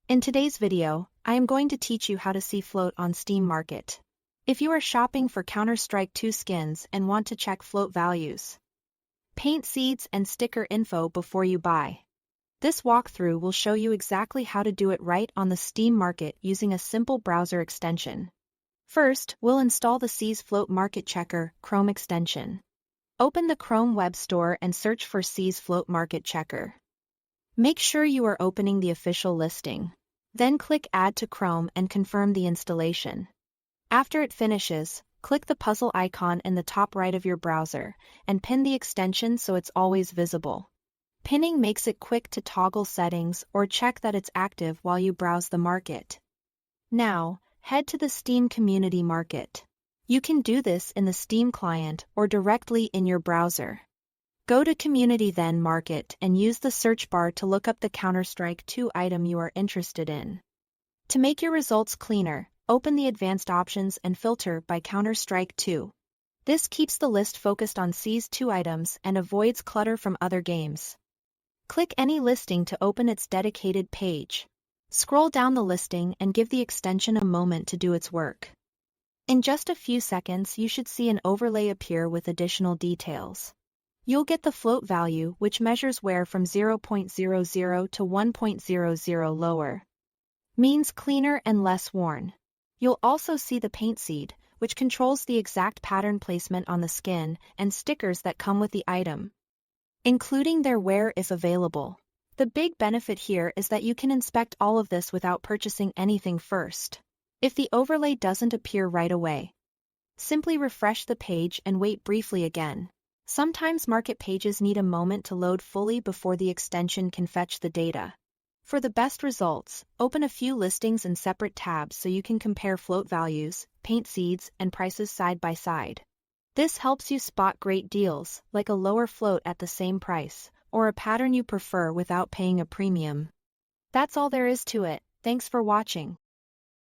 In today's video, I am going to teach you how to see float on Steam Market. If you are shopping for Counter-Strike 2 skins and want to check float values, paint seeds and sticker info before you buy. This walkthrough will show you exactly how to do it right on the Steam Market using a simple browser extension. First, we'll install the Seas Float Market Checker Chrome extension. Open the Chrome Web Store and search for Seas Float Market Checker. Make sure you are opening the official listing. Then click Add to Chrome and confirm the installation. After it finishes, click the puzzle icon in the top right of your browser and pin the extension so it's always visible. Pinning makes it quick to toggle settings or check that it's active while you browse the market. Now, head to the Steam Community Market. You can do this in the Steam client or directly in your browser. Go to Community then Market and use the search bar to look up the Counter-Strike 2 item you are interested in. To make your results cleaner, open the Advanced Options and filter by Counter-Strike 2. This keeps the list focused on Seas 2 items and avoids clutter from other games. Click any listing to open its dedicated page. Scroll down the listing and give the extension a moment to do its work. In just a few seconds, you should see an overlay appear with additional details. You'll get the float value, which measures wear from 0.00 to 1.00 lower. Means cleaner and less worn. You'll also see the paint seed, which controls the exact pattern placement on the skin and stickers that come with the item, including their wear if available. The big benefit here is that you can inspect all of this without purchasing anything first. If the overlay doesn't appear right away, simply refresh the page and wait briefly again. Sometimes market pages need a moment to load fully before the extension can fetch the data. For the best results, open a few listings in separate tabs so you can compare float values, paint seeds, and prices side by side. This helps you spot great deals, like a lower float at the same price, or a pattern you prefer without paying a premium. That's all there is to it. Thanks for watching.